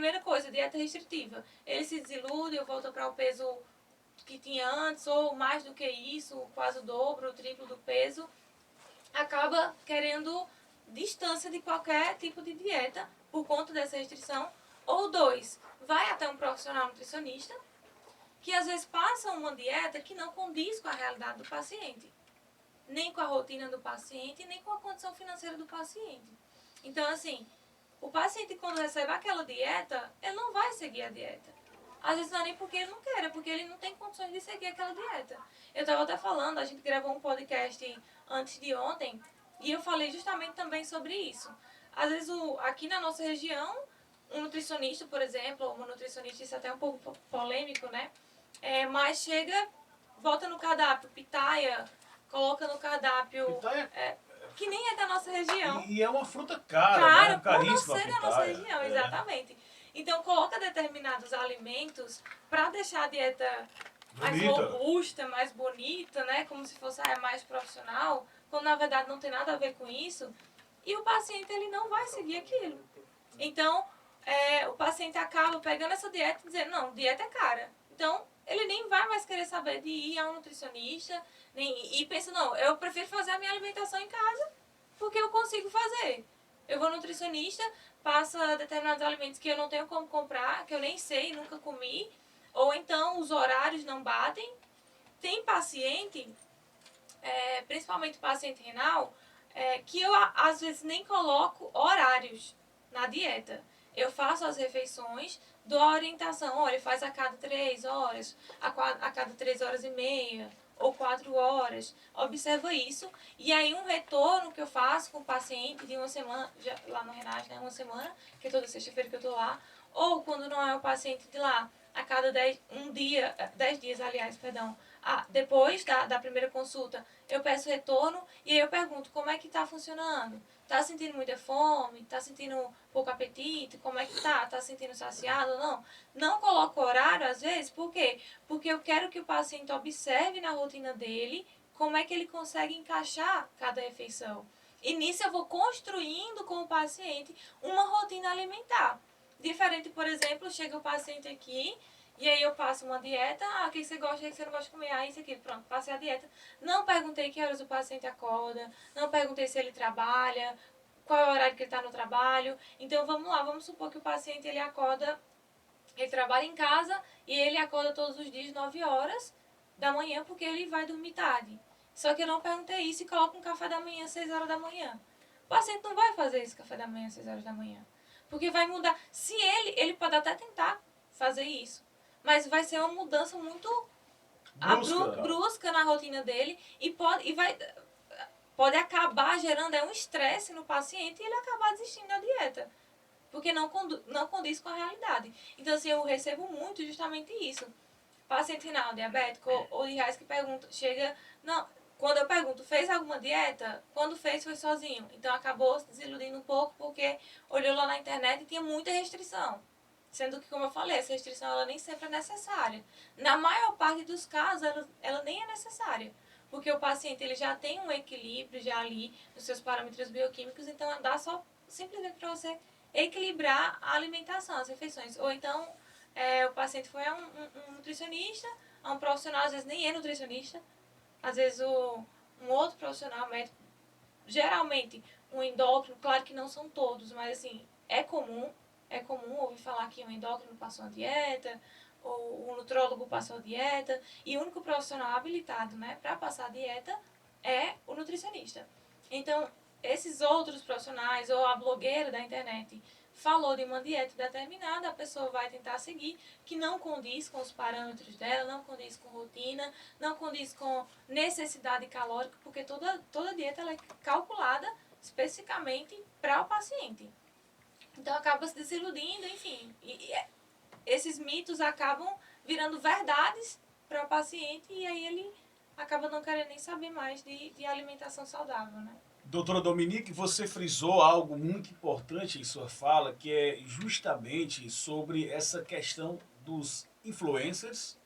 primeira coisa, dieta restritiva. Ele se desilude, eu volto para o peso que tinha antes, ou mais do que isso, quase o dobro, o triplo do peso. Acaba querendo distância de qualquer tipo de dieta por conta dessa restrição. Ou 2, vai até um profissional nutricionista, que às vezes passa uma dieta que não condiz com a realidade do paciente, nem com a rotina do paciente, nem com a condição financeira do paciente. Então, assim, o paciente, quando recebe aquela dieta, ele não vai seguir a dieta. Às vezes não é nem porque ele não quer, é porque ele não tem condições de seguir aquela dieta. Eu estava até falando, a gente gravou um podcast antes de ontem, e eu falei justamente também sobre isso. Às vezes, aqui na nossa região, um nutricionista, por exemplo, uma nutricionista, isso é até um pouco polêmico, né? Mas chega, bota no cardápio pitaia, coloca no cardápio... Pitaia que nem é da nossa região. E é uma fruta cara, Cara, né? por não Caríssima a ser da nossa pitaia. região, exatamente. Então coloca determinados alimentos para deixar a dieta mais Bonita. robusta, mais bonita, né? Como se fosse mais profissional, quando na verdade não tem nada a ver com isso. E o paciente ele não vai seguir aquilo. Então o paciente acaba pegando essa dieta e dizendo, não, dieta é cara. Então ele nem vai mais querer saber de ir a um nutricionista e pensa, não, eu prefiro fazer a minha alimentação em casa porque eu consigo fazer. Eu vou no nutricionista, passa determinados alimentos que eu não tenho como comprar, que eu nem sei, nunca comi, ou então os horários não batem. Tem paciente, principalmente paciente renal, que eu às vezes nem coloco horários na dieta. Eu faço as refeições, dou a orientação, olha, faz a cada 3 horas, a cada 3 horas e meia, ou 4 horas, observa isso, e aí um retorno que eu faço com o paciente de uma semana, já, lá no Renage, né, uma semana, que é toda sexta-feira que eu tô lá, ou quando não é o paciente de lá, a cada 10 dias, aliás, perdão, depois da primeira consulta, eu peço retorno, e aí eu pergunto como é que tá funcionando. Tá sentindo muita fome? Tá sentindo pouco apetite? Como é que tá? Tá sentindo saciado ou não? Não coloco horário, às vezes, por quê? Porque eu quero que o paciente observe na rotina dele como é que ele consegue encaixar cada refeição. E nisso eu vou construindo com o paciente uma rotina alimentar. Diferente, por exemplo, chega o paciente aqui e aí eu passo uma dieta, o que você gosta, o que você não gosta de comer, isso aqui, pronto, passei a dieta. Não perguntei que horas o paciente acorda, não perguntei se ele trabalha, qual é o horário que ele está no trabalho. Então vamos lá, vamos supor que o paciente ele acorda, ele trabalha em casa e ele acorda todos os dias 9 horas da manhã porque ele vai dormir tarde. Só que eu não perguntei isso e coloco um café da manhã às 6 horas da manhã. O paciente não vai fazer esse café da manhã às 6 horas da manhã. Porque vai mudar. Se ele pode até tentar fazer isso, mas vai ser uma mudança muito brusca na rotina dele e pode acabar gerando um estresse no paciente e ele acabar desistindo da dieta. Porque não condiz com a realidade. Então, assim, eu recebo muito justamente isso. Paciente renal, diabético ou de raiz que pergunta, chega... Não, quando eu pergunto, fez alguma dieta? Quando fez, foi sozinho. Então, acabou se desiludindo um pouco porque olhou lá na internet e tinha muita restrição. Sendo que, como eu falei, essa restrição ela nem sempre é necessária. Na maior parte dos casos, ela nem é necessária. Porque o paciente ele já tem um equilíbrio já ali nos seus parâmetros bioquímicos, então dá só simplesmente para você equilibrar a alimentação, as refeições. Ou então, o paciente foi a um nutricionista, a um profissional, às vezes nem é nutricionista, às vezes um outro profissional médico, geralmente um endócrino, claro que não são todos, mas assim, é comum ouvir falar que um endócrino passou uma dieta, ou um nutrólogo passou a dieta, e o único profissional habilitado, né, para passar a dieta é o nutricionista. Então, esses outros profissionais, ou a blogueira da internet, falou de uma dieta determinada, a pessoa vai tentar seguir, que não condiz com os parâmetros dela, não condiz com rotina, não condiz com necessidade calórica, porque toda dieta ela é calculada especificamente para o paciente. Então acaba se desiludindo, enfim. Esses mitos acabam virando verdades para o paciente e aí ele acaba não querendo nem saber mais de alimentação saudável, né? Doutora Dominique, você frisou algo muito importante em sua fala, que é justamente sobre essa questão dos influencers,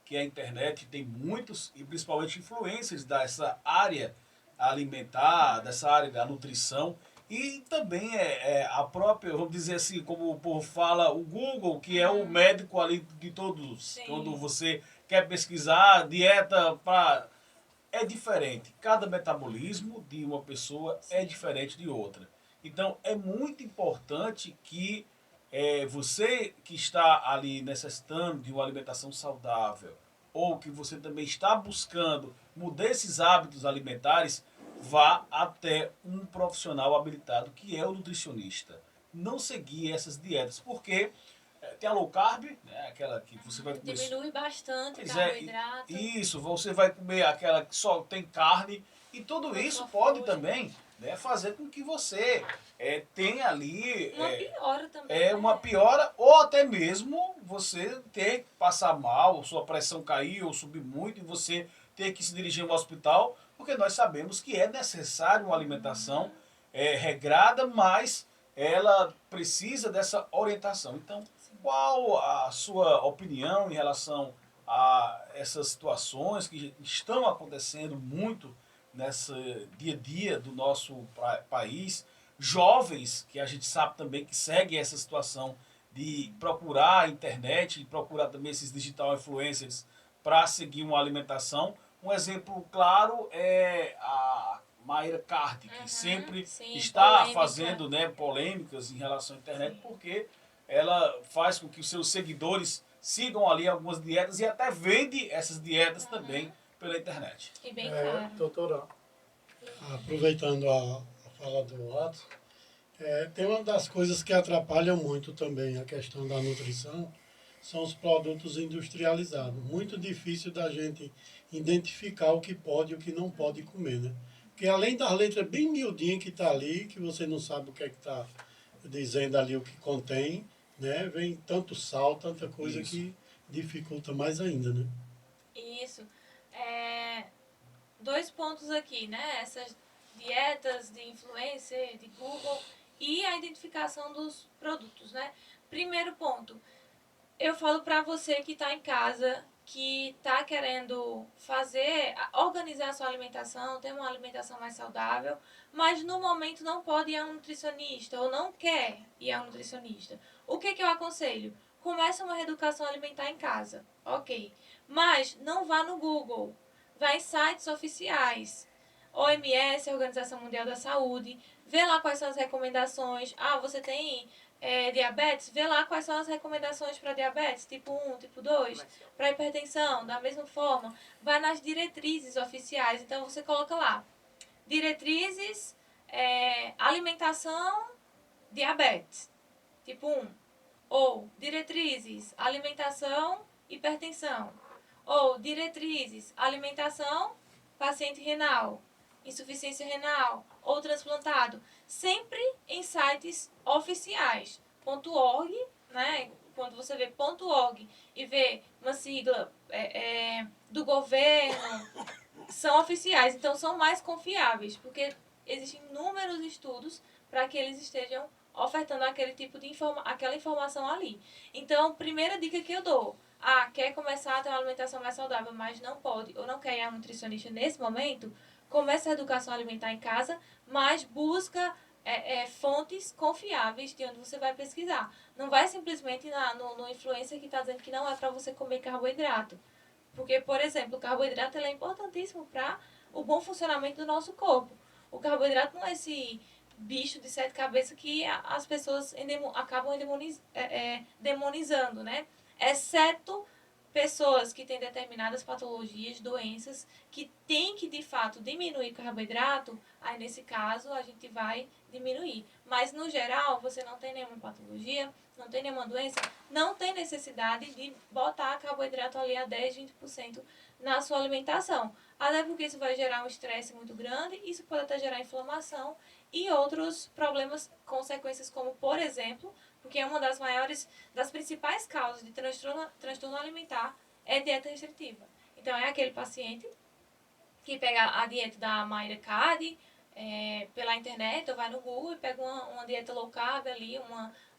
que a internet tem muitos, e principalmente influencers dessa área alimentar, dessa área da nutrição, E também a própria, vamos dizer assim, como o povo fala, o Google, que é o médico ali de todos. Sim. Quando você quer pesquisar dieta para... É diferente. Cada metabolismo de uma pessoa é diferente de outra. Então, é muito importante que você que está ali necessitando de uma alimentação saudável, ou que você também está buscando mudar esses hábitos alimentares, vá até um profissional habilitado, que é o nutricionista. Não seguir essas dietas, porque tem a low carb, né, aquela que você vai comer... Diminui bastante o Pois carboidrato. isso, você vai comer aquela que só tem carne, e tudo isso pode também, né, fazer com que você tenha ali... Uma piora também. Uma piora, ou até mesmo você ter que passar mal, sua pressão cair ou subir muito, e você ter que se dirigir ao hospital, porque nós sabemos que é necessário uma alimentação regrada, mas ela precisa dessa orientação. Então, qual a sua opinião em relação a essas situações que estão acontecendo muito nesse dia a dia do nosso país? Jovens, que a gente sabe também que seguem essa situação de procurar a internet, e procurar também esses digital influencers para seguir uma alimentação. Um exemplo claro é a Mayra Card, que sempre está fazendo, né, polêmicas em relação à internet, porque ela faz com que os seus seguidores sigam ali algumas dietas e até vende essas dietas também pela internet. E bem caro. Doutora, aproveitando a fala do Watson, tem uma das coisas que atrapalham muito também a questão da nutrição, são os produtos industrializados. Muito difícil da gente identificar o que pode e o que não pode comer, né? Porque além das letras bem miudinhas que está ali, que você não sabe o que é que está dizendo ali, o que contém, né? Vem tanto sal, tanta coisa que dificulta mais ainda, né? Isso. Dois pontos aqui, né? Essas dietas de influencer, de Google e a identificação dos produtos, né? Primeiro ponto, eu falo para você que está em casa, que está querendo organizar a sua alimentação, ter uma alimentação mais saudável, mas no momento não pode ir a um nutricionista ou não quer ir a um nutricionista. O que eu aconselho? Começa uma reeducação alimentar em casa, ok. Mas não vá no Google, vá em sites oficiais. OMS, Organização Mundial da Saúde, vê lá quais são as recomendações. Você tem diabetes? Vê lá quais são as recomendações para diabetes, tipo 1, tipo 2, para hipertensão, da mesma forma. Vai nas diretrizes oficiais, então você coloca lá, diretrizes, alimentação, diabetes, tipo 1. Ou diretrizes, alimentação, hipertensão. Ou diretrizes, alimentação, paciente renal, insuficiência renal ou transplantado, sempre em sites oficiais. .org, né? Quando você vê .org e vê uma sigla do governo, são oficiais, então são mais confiáveis, porque existem inúmeros estudos para que eles estejam ofertando aquele tipo de aquela informação ali. Então, primeira dica que eu dou: quer começar a ter uma alimentação mais saudável, mas não pode ou não quer ir a um nutricionista nesse momento, comece a educação alimentar em casa, mas busca fontes confiáveis de onde você vai pesquisar. Não vai simplesmente no influencer que está dizendo que não é para você comer carboidrato. Porque, por exemplo, o carboidrato é importantíssimo para o bom funcionamento do nosso corpo. O carboidrato não é esse bicho de 7 cabeças que as pessoas acabam demonizando, né? Exceto pessoas que têm determinadas patologias, doenças, que tem que, de fato, diminuir o carboidrato, aí, nesse caso, a gente vai diminuir. Mas, no geral, você não tem nenhuma patologia, não tem nenhuma doença, não tem necessidade de botar carboidrato ali a 10, 20% na sua alimentação. Até porque isso vai gerar um estresse muito grande, isso pode até gerar inflamação e outros problemas, consequências como, por exemplo, porque uma das principais causas de transtorno alimentar é dieta restritiva. Então, é aquele paciente que pega a dieta da Mayra Card pela internet, ou vai no Google e pega uma dieta low carb ali,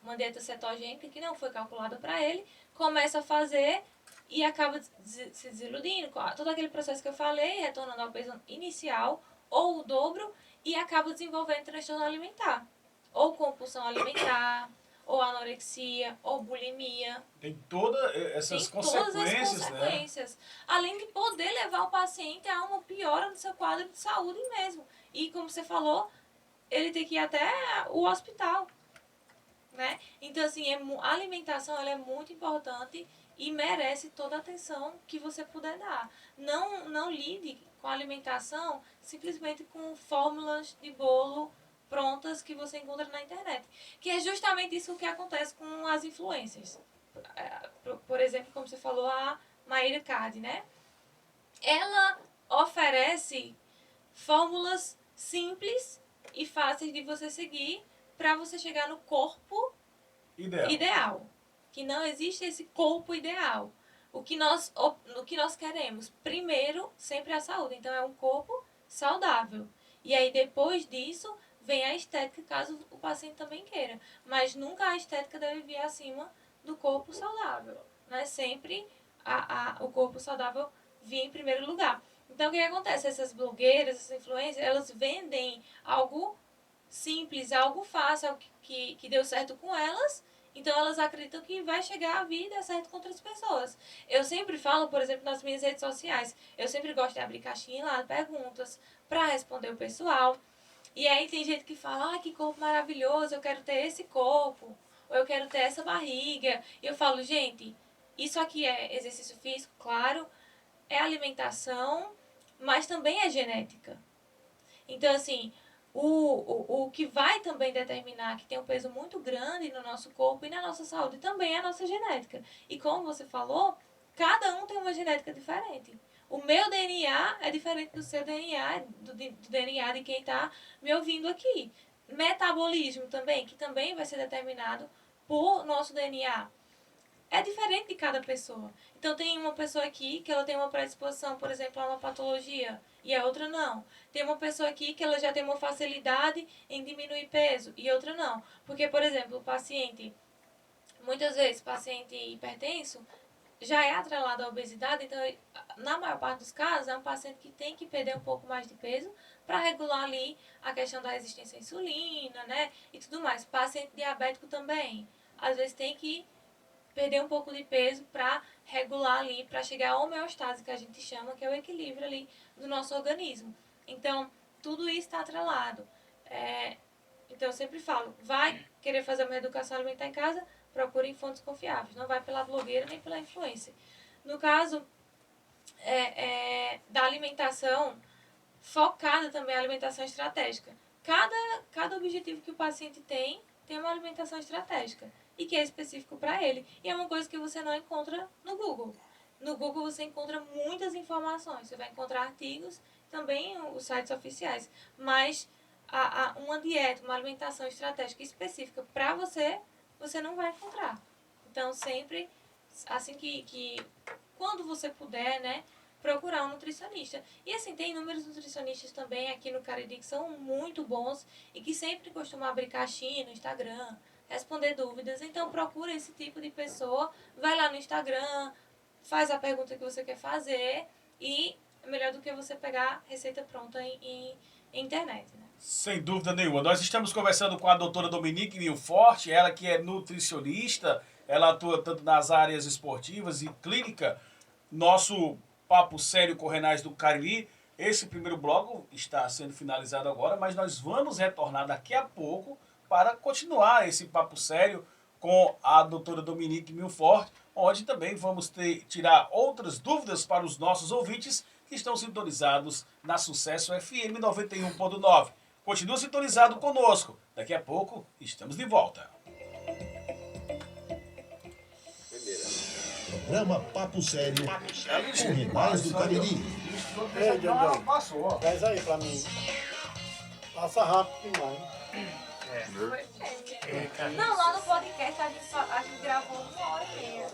uma dieta cetogênica que não foi calculada para ele, começa a fazer e acaba se desiludindo. Todo aquele processo que eu falei, retornando ao peso inicial ou o dobro, e acaba desenvolvendo transtorno alimentar. Ou compulsão alimentar, ou anorexia, ou bulimia. Tem todas essas Tem todas as consequências, né? consequências. Além de poder levar o paciente a uma piora do seu quadro de saúde mesmo. E como você falou, ele tem que ir até o hospital. Né? Então, assim, a alimentação ela é muito importante e merece toda a atenção que você puder dar. Não lide com a alimentação simplesmente com fórmulas de bolo prontas que você encontra na internet. Que é justamente isso que acontece com as influências. Por exemplo, como você falou, a Mayra Card, né? Ela oferece fórmulas simples e fáceis de você seguir para você chegar no corpo ideal. Que não existe esse corpo ideal. O que nós queremos? Primeiro, sempre a saúde. Então, é um corpo saudável. E aí, depois disso, vem a estética, caso o paciente também queira. Mas nunca a estética deve vir acima do corpo saudável. Né? Sempre o corpo saudável vir em primeiro lugar. Então, o que acontece? Essas blogueiras, essas influências, elas vendem algo simples, algo fácil, algo que deu certo com elas. Então, elas acreditam que vai chegar a vida certo com outras pessoas. Eu sempre falo, por exemplo, nas minhas redes sociais, eu sempre gosto de abrir caixinha lá de perguntas para responder o pessoal. E aí tem gente que fala, que corpo maravilhoso, eu quero ter esse corpo, ou eu quero ter essa barriga. E eu falo, gente, isso aqui é exercício físico, claro, é alimentação, mas também é genética. Então, assim, o que vai também determinar que tem um peso muito grande no nosso corpo e na nossa saúde também é a nossa genética. E como você falou, cada um tem uma genética diferente. O meu DNA é diferente do seu DNA, do DNA de quem está me ouvindo aqui. Metabolismo também, que também vai ser determinado por nosso DNA. É diferente de cada pessoa. Então, tem uma pessoa aqui que ela tem uma predisposição, por exemplo, a uma patologia, e a outra não. Tem uma pessoa aqui que ela já tem uma facilidade em diminuir peso, e outra não. Porque, por exemplo, o paciente, muitas vezes, paciente hipertenso, já é atrelado à obesidade, então, na maior parte dos casos, é um paciente que tem que perder um pouco mais de peso para regular ali a questão da resistência à insulina, né, e tudo mais. Paciente diabético também, às vezes tem que perder um pouco de peso para regular ali, para chegar à homeostase, que a gente chama, que é o equilíbrio ali do nosso organismo. Então, tudo isso está atrelado. Então, eu sempre falo, vai querer fazer uma educação alimentar em casa, procure em fontes confiáveis. Não vai pela blogueira nem pela influencer. No caso da alimentação, focada também a alimentação estratégica. Cada objetivo que o paciente tem uma alimentação estratégica e que é específico para ele. E é uma coisa que você não encontra no Google. No Google você encontra muitas informações. Você vai encontrar artigos, também os sites oficiais. Mas uma dieta, uma alimentação estratégica específica para você, você não vai encontrar. Então, sempre, assim que quando você puder, né, procurar um nutricionista. E assim, tem inúmeros nutricionistas também aqui no Cariri que são muito bons e que sempre costumam abrir caixinha no Instagram, responder dúvidas. Então, procura esse tipo de pessoa, vai lá no Instagram, faz a pergunta que você quer fazer e é melhor do que você pegar receita pronta em internet, né? Sem dúvida nenhuma. Nós estamos conversando com a doutora Dominique Milfort, ela que é nutricionista, ela atua tanto nas áreas esportivas e clínica. Nosso Papo Sério com Renais do Cariri. Esse primeiro bloco está sendo finalizado agora, mas nós vamos retornar daqui a pouco para continuar esse Papo Sério com a doutora Dominique Milfort, onde também vamos tirar outras dúvidas para os nossos ouvintes que estão sintonizados na Sucesso FM 91.9. Continua sintonizado conosco. Daqui a pouco estamos de volta. Programa Papo Sério com Renais do Cariri. Ei, Diandão, Passou. traz aí pra mim. Passa rápido demais. Não, lá no podcast a gente gravou 1h30.